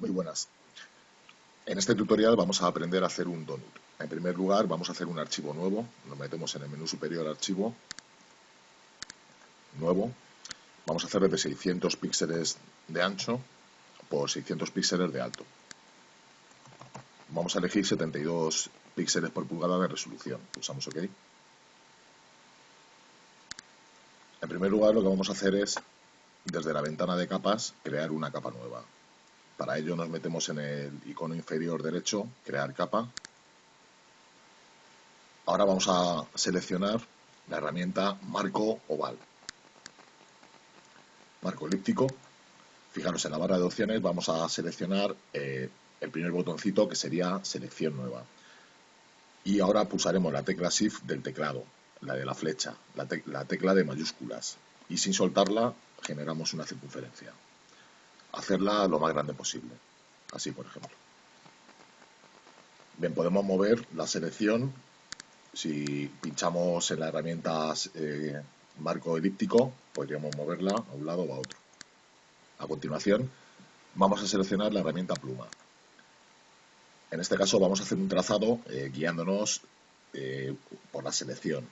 Muy buenas. En este tutorial vamos a aprender a hacer un donut. En primer lugar vamos a hacer un archivo nuevo. Nos metemos en el menú superior Archivo, Nuevo. Vamos a hacerlo de 600 píxeles de ancho por 600 píxeles de alto. Vamos a elegir 72 píxeles por pulgada de resolución. Pulsamos OK. En primer lugar lo que vamos a hacer es, desde la ventana de capas, crear una capa nueva. Para ello nos metemos en el icono inferior derecho, crear capa. Ahora vamos a seleccionar la herramienta marco oval. Marco elíptico. Fijaros, en la barra de opciones vamos a seleccionar el primer botoncito, que sería selección nueva. Y ahora pulsaremos la tecla Shift del teclado, la de la flecha, la tecla de mayúsculas. Y sin soltarla generamos una circunferencia. Hacerla lo más grande posible. Así, por ejemplo. Bien, podemos mover la selección. Si pinchamos en la herramienta marco elíptico, podríamos moverla a un lado o a otro. A continuación, vamos a seleccionar la herramienta pluma. En este caso vamos a hacer un trazado guiándonos por la selección,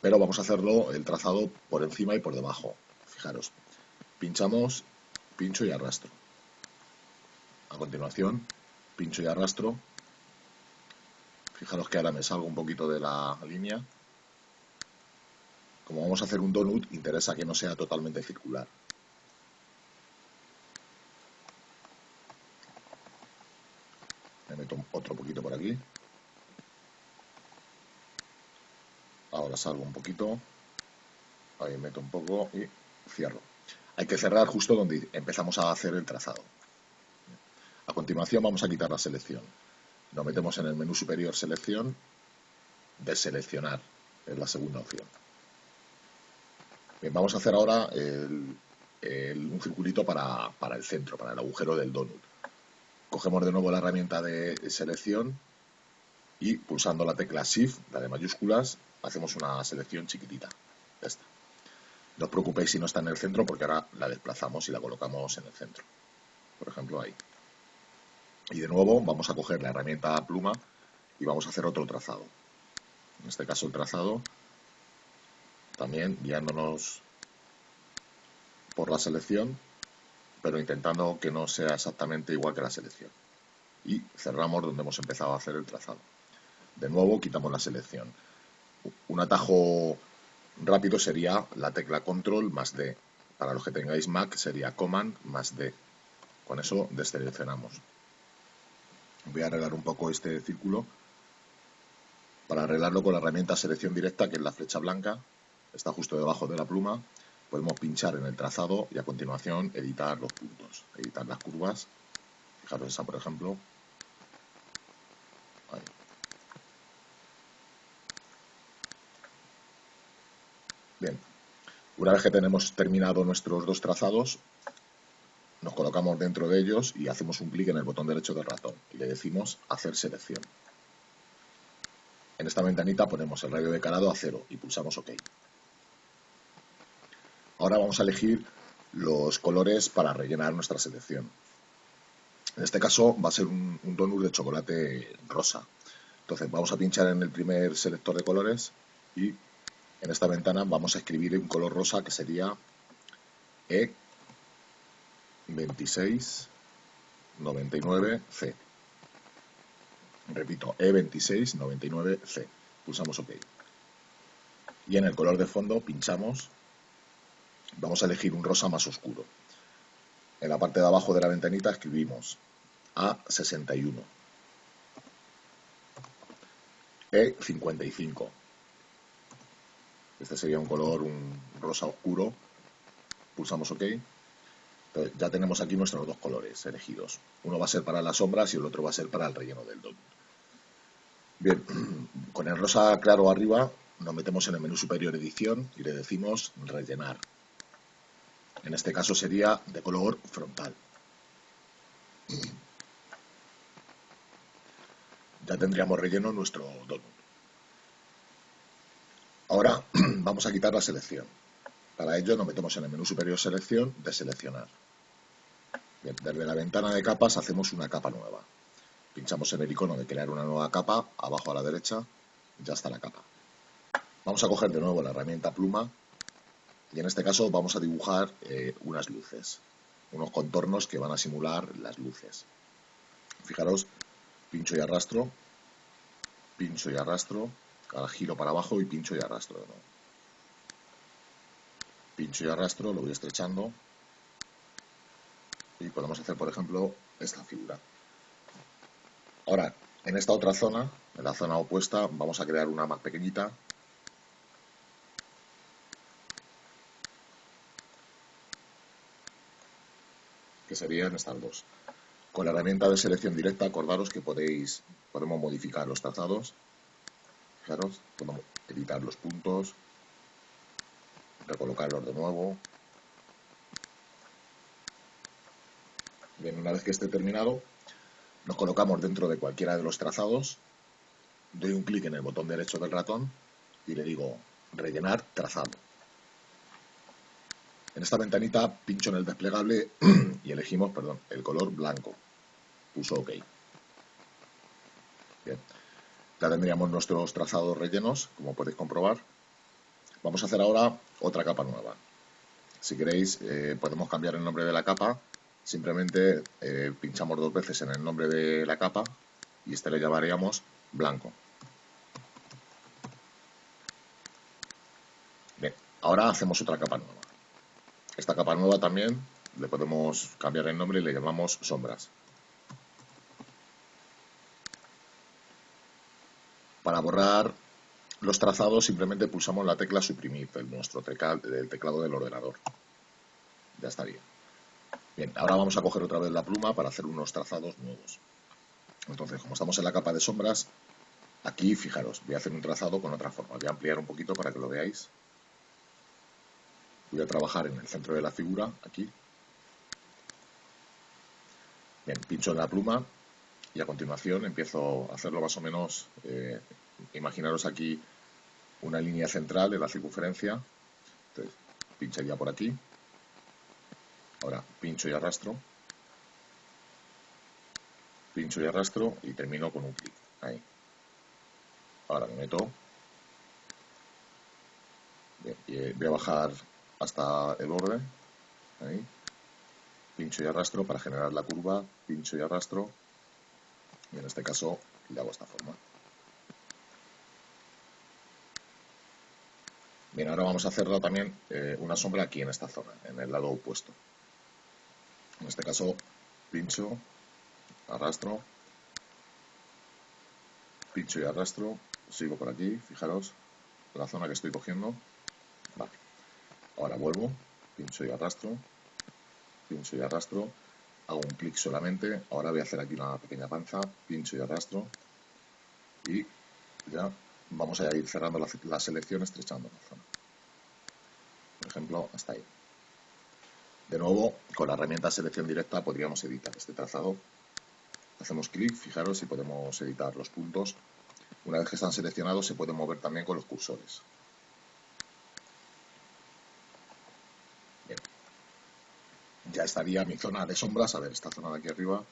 pero vamos a hacerlo el trazado por encima y por debajo. Fijaros, pinchamos, pincho y arrastro. A continuación, pincho y arrastro. Fijaros que ahora me salgo un poquito de la línea. Como vamos a hacer un donut, interesa que no sea totalmente circular. Me meto otro poquito por aquí. Ahora salgo un poquito. Ahí meto un poco y cierro. Hay que cerrar justo donde empezamos a hacer el trazado. A continuación vamos a quitar la selección. Nos metemos en el menú superior Selección, Deseleccionar, es la segunda opción. Bien, vamos a hacer ahora un circulito para el centro, para el agujero del donut. Cogemos de nuevo la herramienta de selección y pulsando la tecla Shift, la de mayúsculas, hacemos una selección chiquitita. Ya está. No os preocupéis si no está en el centro, porque ahora la desplazamos y la colocamos en el centro. Por ejemplo, ahí. Y de nuevo vamos a coger la herramienta pluma y vamos a hacer otro trazado. En este caso el trazado, también guiándonos por la selección, pero intentando que no sea exactamente igual que la selección. Y cerramos donde hemos empezado a hacer el trazado. De nuevo quitamos la selección. Un atajo rápido sería la tecla Control más D. Para los que tengáis Mac sería Command más D. Con eso deseleccionamos. Voy a arreglar un poco este círculo. Para arreglarlo con la herramienta selección directa, que es la flecha blanca, está justo debajo de la pluma, podemos pinchar en el trazado y a continuación editar los puntos, editar las curvas. Fijaros esa, por ejemplo. Ahí. Bien, una vez que tenemos terminado nuestros dos trazados, nos colocamos dentro de ellos y hacemos un clic en el botón derecho del ratón y le decimos hacer selección. En esta ventanita ponemos el radio de calado a 0 y pulsamos OK. Ahora vamos a elegir los colores para rellenar nuestra selección. En este caso va a ser un donut de chocolate rosa. Entonces vamos a pinchar en el primer selector de colores y en esta ventana vamos a escribir un color rosa que sería E2699C. Repito, E2699C. Pulsamos OK. Y en el color de fondo pinchamos. Vamos a elegir un rosa más oscuro. En la parte de abajo de la ventanita escribimos A61. E55. Este sería un color, un rosa oscuro. Pulsamos OK. Entonces, ya tenemos aquí nuestros dos colores elegidos. Uno va a ser para las sombras y el otro va a ser para el relleno del donut. Bien, con el rosa claro arriba nos metemos en el menú superior Edición y le decimos Rellenar. En este caso sería de color frontal. Ya tendríamos relleno nuestro donut. Ahora vamos a quitar la selección. Para ello nos metemos en el menú superior Selección, Deseleccionar. Bien, desde la ventana de capas hacemos una capa nueva. Pinchamos en el icono de crear una nueva capa, abajo a la derecha, ya está la capa. Vamos a coger de nuevo la herramienta pluma y en este caso vamos a dibujar unas luces, unos contornos que van a simular las luces. Fijaros, pincho y arrastro, ahora giro para abajo y pincho y arrastro de nuevo. Pincho y arrastro, lo voy estrechando y podemos hacer, por ejemplo, esta figura. Ahora, en esta otra zona, en la zona opuesta, vamos a crear una más pequeñita. Que serían estas dos. Con la herramienta de selección directa, acordaros que podemos modificar los trazados. Fijaros, podemos editar los puntos, recolocarlos de nuevo. Bien, una vez que esté terminado, nos colocamos dentro de cualquiera de los trazados, doy un clic en el botón derecho del ratón y le digo rellenar trazado. En esta ventanita pincho en el desplegable y elegimos, el color blanco. Pulso OK. Bien, ya tendríamos nuestros trazados rellenos, como podéis comprobar. Vamos a hacer ahora otra capa nueva. Si queréis, podemos cambiar el nombre de la capa. Simplemente pinchamos dos veces en el nombre de la capa y este le llamaríamos blanco. Bien, ahora hacemos otra capa nueva. Esta capa nueva también le podemos cambiar el nombre y le llamamos sombras. Para borrar los trazados simplemente pulsamos la tecla suprimir del teclado del ordenador. Ya estaría. Bien, ahora vamos a coger otra vez la pluma para hacer unos trazados nuevos. Entonces, como estamos en la capa de sombras, aquí, fijaros, voy a hacer un trazado con otra forma. Voy a ampliar un poquito para que lo veáis. Voy a trabajar en el centro de la figura, aquí. Bien, pincho en la pluma y a continuación empiezo a hacerlo más o menos, imaginaros aquí una línea central en la circunferencia. Entonces, pincharía por aquí. Ahora pincho y arrastro. Pincho y arrastro y termino con un clic. Ahí. Ahora me meto. Bien, y voy a bajar hasta el borde. Ahí. Pincho y arrastro para generar la curva. Pincho y arrastro. Y en este caso le hago esta forma. Bien, ahora vamos a hacerlo también una sombra aquí en esta zona, en el lado opuesto. En este caso, pincho, arrastro, pincho y arrastro, sigo por aquí, fijaros, la zona que estoy cogiendo. Vale. Ahora vuelvo, pincho y arrastro, hago un clic solamente, ahora voy a hacer aquí una pequeña panza, pincho y arrastro, y ya vamos a ir cerrando la selección estrechando la zona. Por ejemplo, hasta ahí. De nuevo, con la herramienta selección directa podríamos editar este trazado. Hacemos clic, fijaros si podemos editar los puntos. Una vez que están seleccionados se pueden mover también con los cursores. Bien. Ya estaría mi zona de sombras. A ver, esta zona de aquí arriba,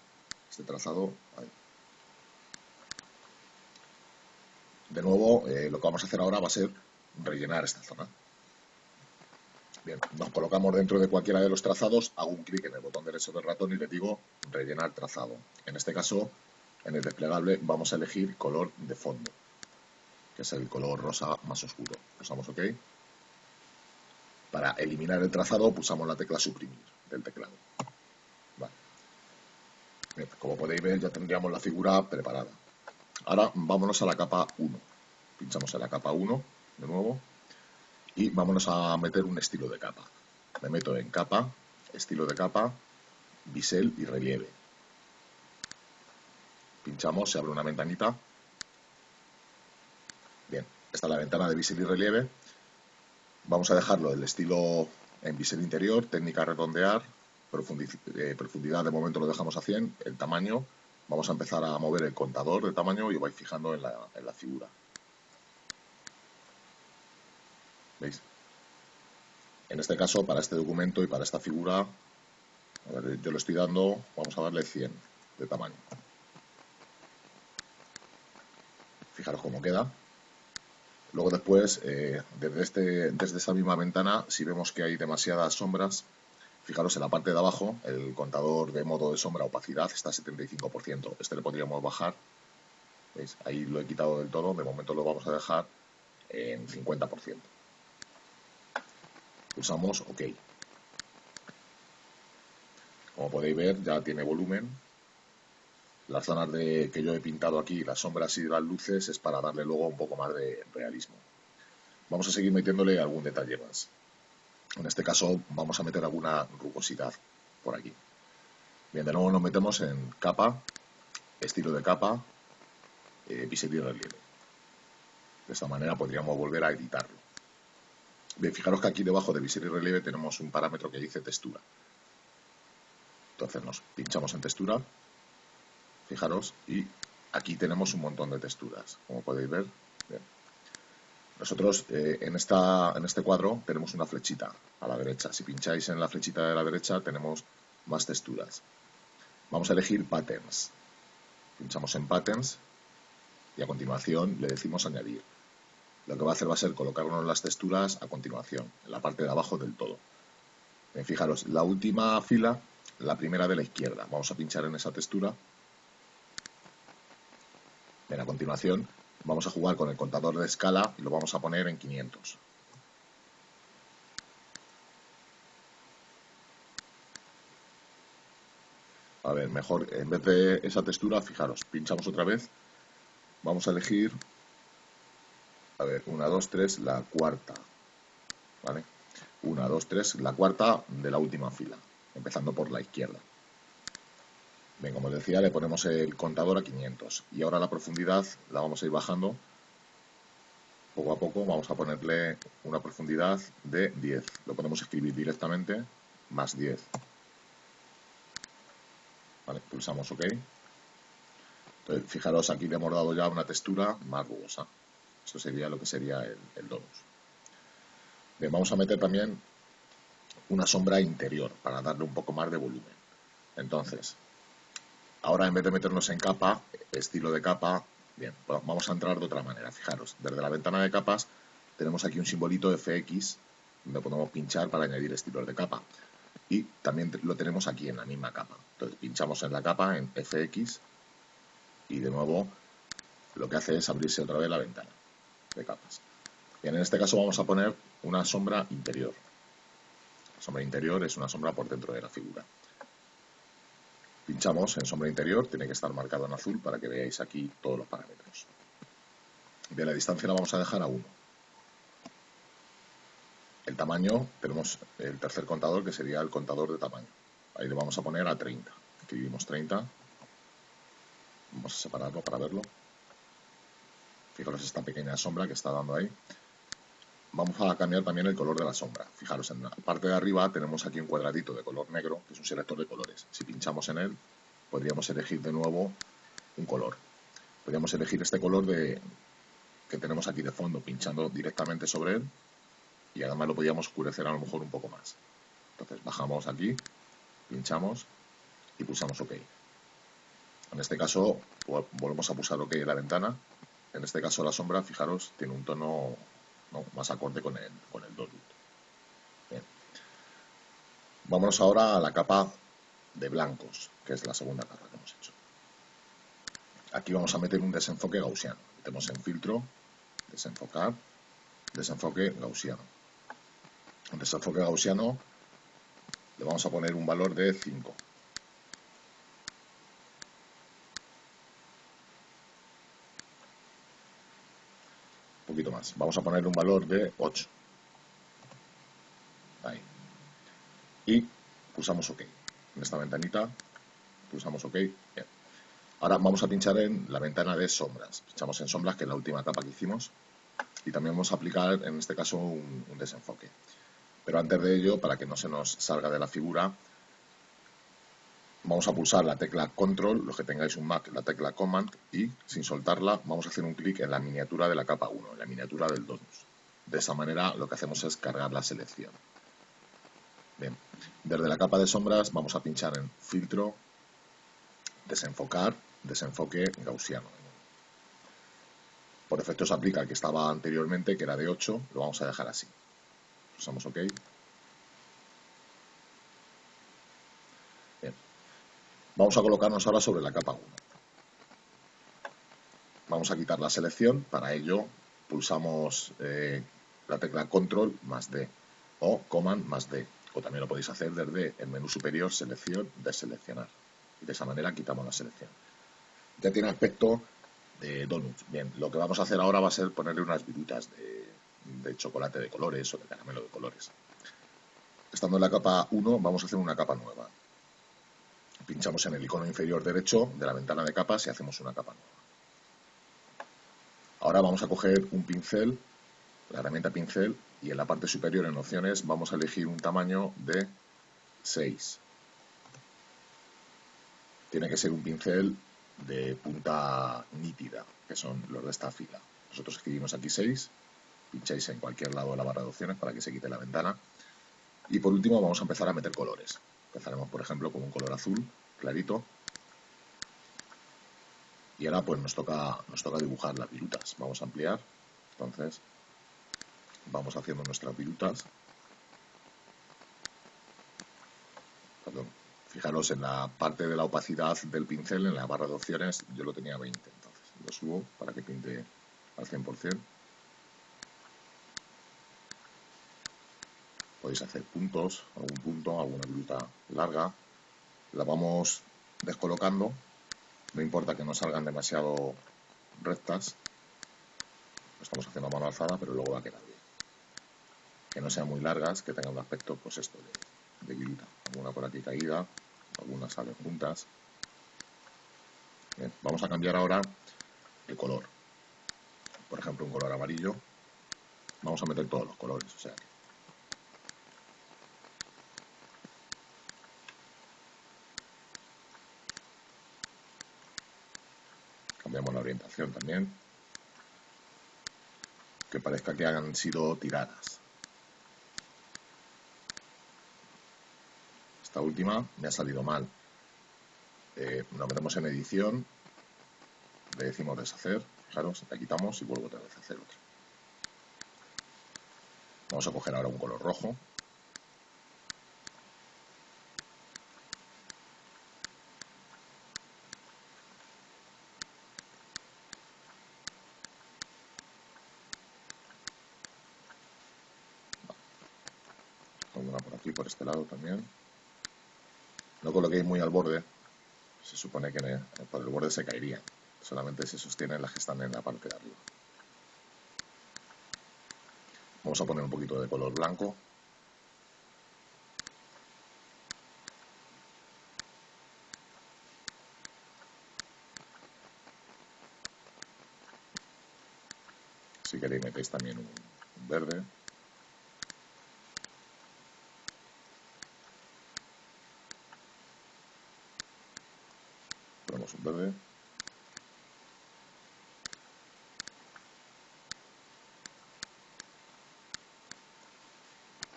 este trazado, ahí. De nuevo, lo que vamos a hacer ahora va a ser rellenar esta zona. Bien, nos colocamos dentro de cualquiera de los trazados, hago un clic en el botón derecho del ratón y le digo rellenar trazado. En este caso, en el desplegable vamos a elegir color de fondo, que es el color rosa más oscuro. Pulsamos OK. Para eliminar el trazado pulsamos la tecla suprimir del teclado. Vale. Bien, como podéis ver ya tendríamos la figura preparada. Ahora vámonos a la capa 1. Pinchamos en la capa 1 de nuevo y vámonos a meter un estilo de capa. Me meto en capa, estilo de capa, bisel y relieve. Pinchamos, se abre una ventanita. Bien, esta es la ventana de bisel y relieve. Vamos a dejarlo el estilo en bisel interior, técnica redondear, profundidad de momento lo dejamos a 100, el tamaño, vamos a empezar a mover el contador de tamaño y vais fijando en la figura. ¿Veis? En este caso, para este documento y para esta figura, A ver, yo le estoy dando, vamos a darle 100 de tamaño. Fijaros cómo queda. Luego después, desde esa misma ventana, si vemos que hay demasiadas sombras, fijaros en la parte de abajo, el contador de modo de sombra opacidad está a 75%. Este le podríamos bajar. ¿Veis? Ahí lo he quitado del todo. De momento lo vamos a dejar en 50%. Pulsamos OK. Como podéis ver, ya tiene volumen. Las zonas que yo he pintado aquí, las sombras y las luces, es para darle luego un poco más de realismo. Vamos a seguir metiéndole algún detalle más. En este caso vamos a meter alguna rugosidad por aquí. Bien, de nuevo nos metemos en capa, estilo de capa, bisel y relieve. De esta manera podríamos volver a editarlo. Bien, fijaros que aquí debajo de bisel y relieve tenemos un parámetro que dice textura. Entonces nos pinchamos en textura, fijaros, y aquí tenemos un montón de texturas, como podéis ver. Bien. Nosotros en este cuadro tenemos una flechita a la derecha. Si pincháis en la flechita de la derecha tenemos más texturas. Vamos a elegir Patterns. Pinchamos en Patterns y a continuación le decimos añadir. Lo que va a hacer va a ser colocarnos las texturas a continuación, en la parte de abajo del todo. Bien, fijaros, la última fila, la primera de la izquierda. Vamos a pinchar en esa textura. Bien, a continuación vamos a jugar con el contador de escala y lo vamos a poner en 500. A ver, mejor, en vez de esa textura, fijaros, pinchamos otra vez. Vamos a elegir, a ver, 1, 2, 3, la cuarta. ¿Vale? 1, 2, 3, la cuarta de la última fila, empezando por la izquierda. Bien, como os decía, le ponemos el contador a 500. Y ahora la profundidad la vamos a ir bajando. Poco a poco vamos a ponerle una profundidad de 10. Lo podemos escribir directamente, más 10. Vale, pulsamos OK. Entonces, fijaros, aquí le hemos dado ya una textura más rugosa. Esto sería lo que sería el donus. Bien, vamos a meter también una sombra interior para darle un poco más de volumen. Entonces, ahora en vez de meternos en capa, estilo de capa, bien, pues vamos a entrar de otra manera. Fijaros, desde la ventana de capas tenemos aquí un simbolito FX donde podemos pinchar para añadir estilos de capa. Y también lo tenemos aquí en la misma capa. Entonces pinchamos en la capa, en FX, y de nuevo lo que hace es abrirse otra vez la ventana de capas. Bien, en este caso vamos a poner una sombra interior. La sombra interior es una sombra por dentro de la figura. Pinchamos en sombra interior, tiene que estar marcado en azul para que veáis aquí todos los parámetros. Bien, la distancia la vamos a dejar a 1. El tamaño, tenemos el tercer contador que sería el contador de tamaño. Ahí le vamos a poner a 30. Escribimos 30. Vamos a separarlo para verlo. Fijaros esta pequeña sombra que está dando ahí. Vamos a cambiar también el color de la sombra. Fijaros, en la parte de arriba tenemos aquí un cuadradito de color negro, que es un selector de colores. Si pinchamos en él, podríamos elegir de nuevo un color. Podríamos elegir este color que tenemos aquí de fondo, pinchando directamente sobre él, y además lo podríamos oscurecer a lo mejor un poco más. Entonces bajamos aquí, pinchamos y pulsamos OK. En este caso volvemos a pulsar OK en la ventana. En este caso la sombra, fijaros, tiene un tono más acorde con el donut. Bien. Vámonos ahora a la capa de blancos, que es la segunda capa que hemos hecho. Aquí vamos a meter un desenfoque gaussiano. Metemos en filtro, desenfocar, desenfoque gaussiano. Un desenfoque gaussiano le vamos a poner un valor de 5. Un poquito más. Vamos a ponerle un valor de 8. Ahí. Y pulsamos OK. En esta ventanita pulsamos OK. Bien. Ahora vamos a pinchar en la ventana de sombras. Pinchamos en sombras, que es la última capa que hicimos. Y también vamos a aplicar, en este caso, un desenfoque. Pero antes de ello, para que no se nos salga de la figura, vamos a pulsar la tecla Control, los que tengáis un Mac, la tecla Command, y sin soltarla vamos a hacer un clic en la miniatura de la capa 1, en la miniatura del donus. De esa manera lo que hacemos es cargar la selección. Bien, desde la capa de sombras vamos a pinchar en filtro, desenfocar, desenfoque gaussiano. Por defecto se aplica el que estaba anteriormente, que era de 8, lo vamos a dejar así. Pulsamos OK. Bien. Vamos a colocarnos ahora sobre la capa 1. Vamos a quitar la selección, para ello pulsamos la tecla Control más D o Command más D, o también lo podéis hacer desde el menú superior, selección, deseleccionar. Y de esa manera quitamos la selección. Ya tiene aspecto de donuts. Bien, lo que vamos a hacer ahora va a ser ponerle unas virutas de chocolate de colores o de caramelo de colores. Estando en la capa 1 vamos a hacer una capa nueva. Pinchamos en el icono inferior derecho de la ventana de capas y hacemos una capa nueva. Ahora vamos a coger un pincel, la herramienta pincel, y en la parte superior en opciones vamos a elegir un tamaño de 6. Tiene que ser un pincel de punta nítida, que son los de esta fila. Nosotros escribimos aquí 6, pincháis en cualquier lado de la barra de opciones para que se quite la ventana. Y por último vamos a empezar a meter colores. Empezaremos, por ejemplo, con un color azul clarito. Y ahora pues nos toca dibujar las virutas. Vamos a ampliar. Entonces vamos haciendo nuestras virutas. Perdón. Fijaros en la parte de la opacidad del pincel, en la barra de opciones, yo lo tenía 20. Entonces lo subo para que pinte al 100%. Podéis hacer puntos, algún punto, alguna viruta larga. La vamos descolocando. No importa que no salgan demasiado rectas. Lo estamos haciendo a mano alzada, pero luego va a quedar bien. Que no sean muy largas, que tengan un aspecto, pues esto, de viruta. Alguna por aquí caída, algunas salen juntas. Bien, vamos a cambiar ahora el color. Por ejemplo, un color amarillo. Vamos a meter todos los colores, o sea que cambiamos la orientación también. Que parezca que han sido tiradas. Esta última me ha salido mal. Nos metemos en edición, le decimos deshacer, fijaros, la quitamos y vuelvo otra vez a hacer otra. Vamos a coger ahora un color rojo. Una por aquí, por este lado también. No coloquéis muy al borde, se supone que por el borde se caería. Solamente se sostienen las que están en la parte de arriba. Vamos a poner un poquito de color blanco. Si queréis metéis también un verde. Ponemos un verde.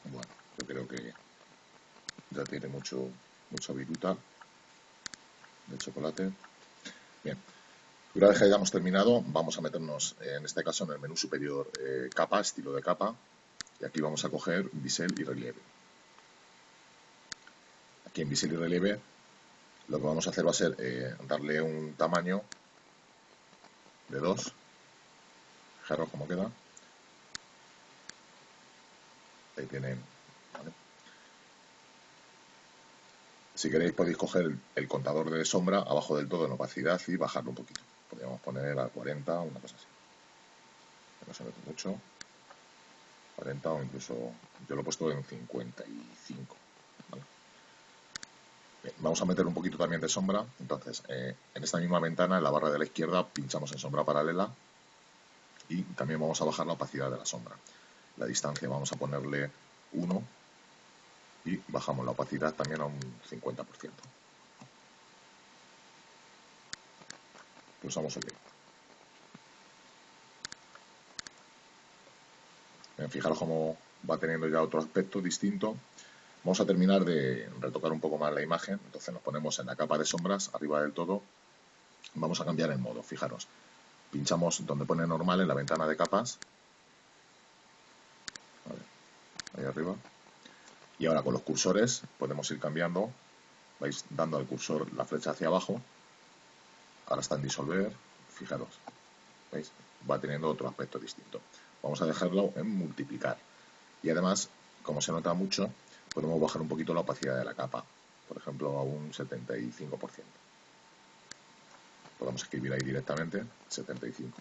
Bueno, yo creo que ya tiene mucha viruta de chocolate. Bien, una vez que hayamos terminado, vamos a meternos, en este caso, en el menú superior capa, estilo de capa, y aquí vamos a coger bisel y relieve. Aquí en bisel y relieve lo que vamos a hacer va a ser darle un tamaño de 2. Fijaros cómo queda. Ahí tienen. ¿Vale? Si queréis podéis coger el contador de sombra abajo del todo en opacidad y bajarlo un poquito. Podríamos poner a 40, una cosa así. No se mete mucho. 40 o incluso, yo lo he puesto en 55. ¿Vale? Bien, vamos a meter un poquito también de sombra. Entonces, en esta misma ventana, en la barra de la izquierda, pinchamos en sombra paralela y también vamos a bajar la opacidad de la sombra. La distancia vamos a ponerle 1 y bajamos la opacidad también a un 50%. Pulsamos OK. Fijaros cómo va teniendo ya otro aspecto distinto. Vamos a terminar de retocar un poco más la imagen, entonces nos ponemos en la capa de sombras, arriba del todo, vamos a cambiar el modo, fijaros. Pinchamos donde pone normal en la ventana de capas, vale, ahí arriba, y ahora con los cursores podemos ir cambiando, vais dando al cursor la flecha hacia abajo, ahora está en disolver, fijaros, ¿veis? Va teniendo otro aspecto distinto. Vamos a dejarlo en multiplicar, y además, como se nota mucho, podemos bajar un poquito la opacidad de la capa, por ejemplo a un 75%. Podemos escribir ahí directamente 75.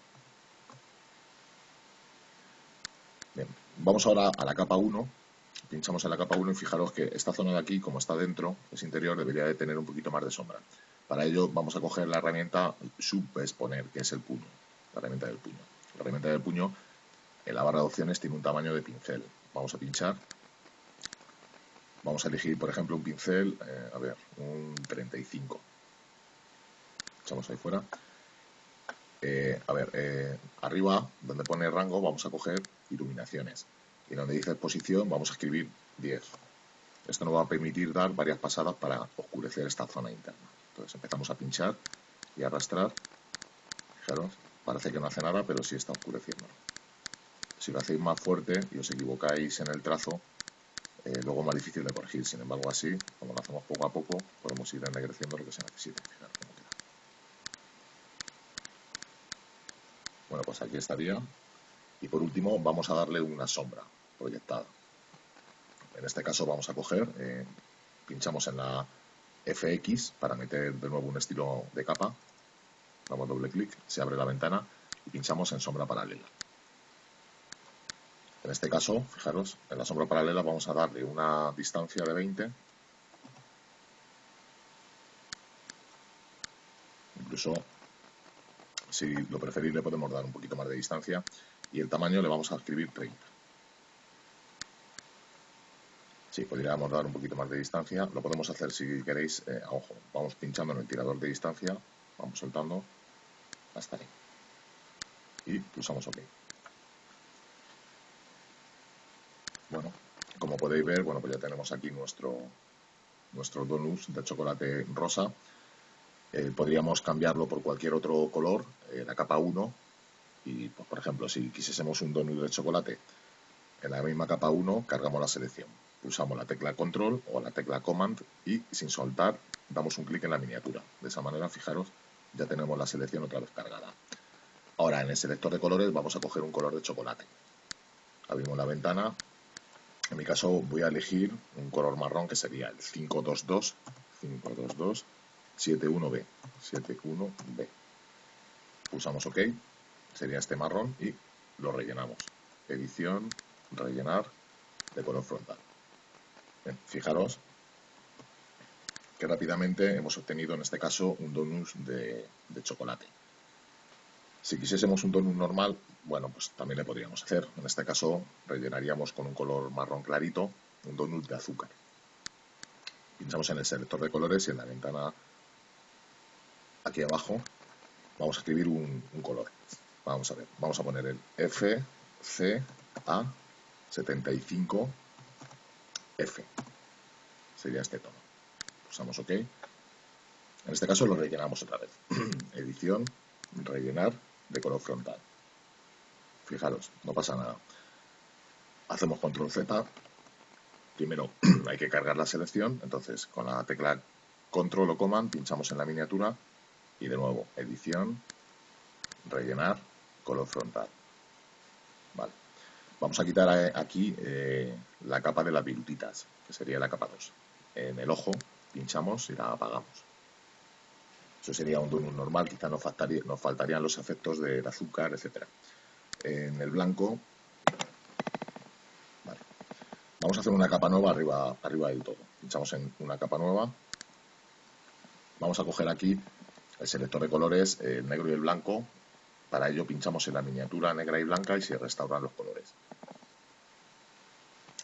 Bien, vamos ahora a la capa 1, pinchamos en la capa 1 y fijaros que esta zona de aquí, como está dentro, es interior, debería de tener un poquito más de sombra. Para ello vamos a coger la herramienta Subexponer, que es el puño, la herramienta del puño. La herramienta del puño, en la barra de opciones, tiene un tamaño de pincel. Vamos a pinchar. Vamos a elegir, por ejemplo, un pincel, a ver, un 35. Echamos ahí fuera. Arriba, donde pone rango, vamos a coger iluminaciones. Y donde dice exposición, vamos a escribir 10. Esto nos va a permitir dar varias pasadas para oscurecer esta zona interna. Entonces empezamos a pinchar y arrastrar. Fijaros, parece que no hace nada, pero sí está oscureciendo. Si lo hacéis más fuerte y os equivocáis en el trazo, luego es más difícil de corregir. Sin embargo, así, como lo hacemos poco a poco, podemos ir ennegreciendo lo que se necesite. Fijaros cómo queda. Bueno, pues aquí estaría. Y por último, vamos a darle una sombra proyectada. En este caso vamos a coger, pinchamos en la FX para meter de nuevo un estilo de capa. Damos doble clic, se abre la ventana y pinchamos en sombra paralela. En este caso, fijaros, en la sombra paralela vamos a darle una distancia de 20. Incluso, si lo preferís, le podemos dar un poquito más de distancia. Y el tamaño le vamos a escribir 30. Sí, podríamos dar un poquito más de distancia. Lo podemos hacer si queréis, ojo, vamos pinchando en el tirador de distancia, vamos soltando hasta ahí. Y pulsamos OK. Bueno, como podéis ver, bueno, pues ya tenemos aquí nuestro donut de chocolate rosa. Podríamos cambiarlo por cualquier otro color, la capa 1, y pues, por ejemplo, si quisiésemos un donut de chocolate en la misma capa 1, cargamos la selección. Pulsamos la tecla Control o la tecla Command y sin soltar damos un clic en la miniatura. De esa manera, fijaros, ya tenemos la selección otra vez cargada. Ahora, en el selector de colores vamos a coger un color de chocolate. Abrimos la ventana. En mi caso voy a elegir un color marrón que sería el 522 71B. 71B. Pulsamos OK. Sería este marrón y lo rellenamos. Edición, rellenar, de color frontal. Bien, fijaros que rápidamente hemos obtenido en este caso un donut de chocolate. Si quisiésemos un donut normal, bueno, pues también le podríamos hacer. En este caso rellenaríamos con un color marrón clarito un donut de azúcar. Pinchamos en el selector de colores y en la ventana aquí abajo vamos a escribir un color. Vamos a ver, vamos a poner el FCA75F. Sería este tono. Pulsamos OK. En este caso lo rellenamos otra vez. Edición, rellenar, de color frontal. Fijaros, no pasa nada. Hacemos control Z. Primero hay que cargar la selección, entonces con la tecla control o command pinchamos en la miniatura y de nuevo edición, rellenar, color frontal. Vale. Vamos a quitar aquí la capa de las virutitas, que sería la capa 2. En el ojo pinchamos y la apagamos. Eso sería un donut normal, quizá nos faltarían los efectos del azúcar, etc. En el blanco, vale. Vamos a hacer una capa nueva arriba del todo. Pinchamos en una capa nueva. Vamos a coger aquí el selector de colores, el negro y el blanco. Para ello pinchamos en la miniatura negra y blanca y se restauran los colores.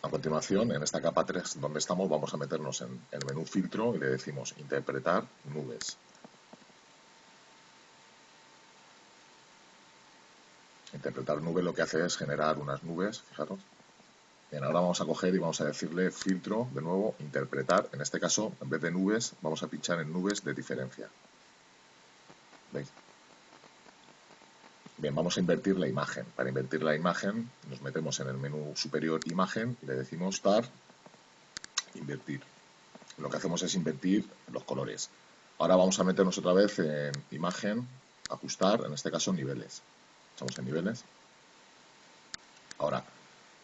A continuación, en esta capa 3 donde estamos, vamos a meternos en el menú filtro y le decimos interpretar nubes. Interpretar nubes lo que hace es generar unas nubes, fijaros, Bien, ahora vamos a coger y vamos a decirle filtro, de nuevo, interpretar. En este caso, en vez de nubes, vamos a pinchar en nubes de diferencia. ¿Veis? Bien, vamos a invertir la imagen. Para invertir la imagen, nos metemos en el menú superior imagen y le decimos Start, invertir. Lo que hacemos es invertir los colores. Ahora vamos a meternos otra vez en imagen, ajustar, en este caso niveles. Estamos en niveles. Ahora,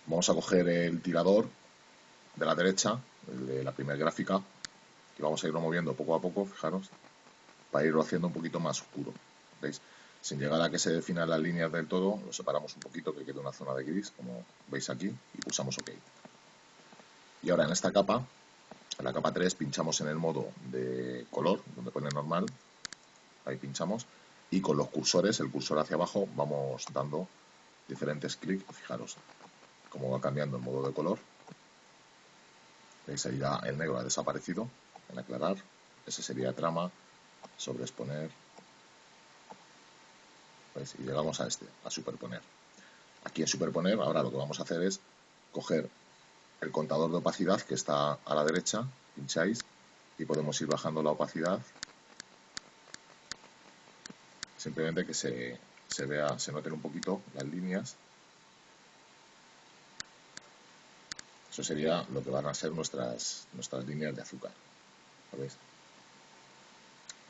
vamos a coger el tirador de la derecha, el de la primera gráfica, y vamos a irlo moviendo poco a poco, fijaros, para irlo haciendo un poquito más oscuro. ¿Veis? Sin llegar a que se definan las líneas del todo, lo separamos un poquito, que quede una zona de gris, como veis aquí, y pulsamos OK. Y ahora en esta capa, en la capa 3, pinchamos en el modo de color, donde pone normal, ahí pinchamos, y con los cursores, el cursor hacia abajo, vamos dando diferentes clics, fijaros cómo va cambiando el modo de color. ¿Veis? Ahí ya el negro ha desaparecido, en aclarar, ese sería trama, sobreexponer, ¿veis? Y llegamos a este, a superponer. Aquí en superponer, ahora lo que vamos a hacer es coger el contador de opacidad que está a la derecha, pincháis y podemos ir bajando la opacidad, simplemente que se vea, se noten un poquito las líneas. Eso sería lo que van a ser nuestras líneas de azúcar. ¿Lo veis?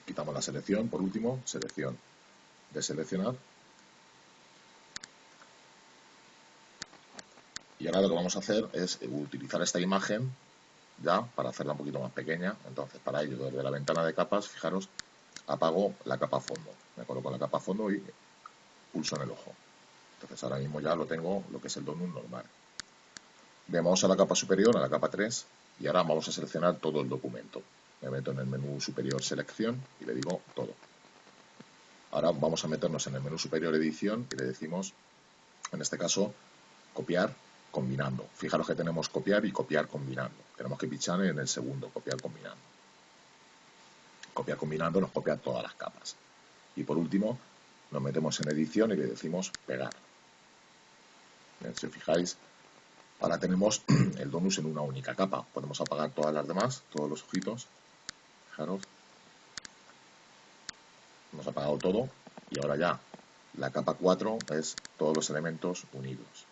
Quitamos la selección, por último, selección, deseleccionar. Y ahora lo que vamos a hacer es utilizar esta imagen ya para hacerla un poquito más pequeña. Entonces, para ello, desde la ventana de capas, fijaros, apago la capa fondo. Me coloco la capa fondo y pulso en el ojo. Entonces, ahora mismo ya lo tengo, lo que es el donut normal. Bien, vamos a la capa superior, a la capa 3, y ahora vamos a seleccionar todo el documento. Me meto en el menú superior selección y le digo todo. Ahora vamos a meternos en el menú superior edición y le decimos, en este caso, copiar combinando. Fijaros que tenemos copiar y copiar combinando. Tenemos que pinchar en el segundo, copiar combinando. Copiar combinando nos copia todas las capas. Y por último, nos metemos en edición y le decimos pegar. Bien, si os fijáis, ahora tenemos el donus en una única capa. Podemos apagar todas las demás, todos los ojitos. Fijaros. Hemos apagado todo y ahora ya la capa 4 es todos los elementos unidos.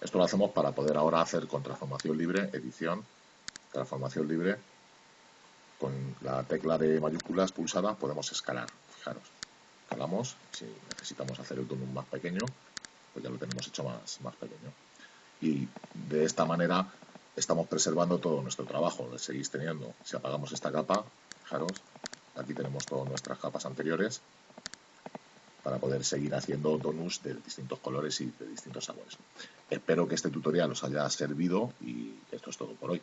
Esto lo hacemos para poder ahora hacer con transformación libre, edición, transformación libre. Con la tecla de mayúsculas pulsada podemos escalar. Fijaros, escalamos. Si necesitamos hacer el donut más pequeño, pues ya lo tenemos hecho más pequeño. Y de esta manera estamos preservando todo nuestro trabajo. Lo seguís teniendo. Si apagamos esta capa, fijaros, aquí tenemos todas nuestras capas anteriores para poder seguir haciendo donuts de distintos colores y de distintos sabores. Espero que este tutorial os haya servido y esto es todo por hoy.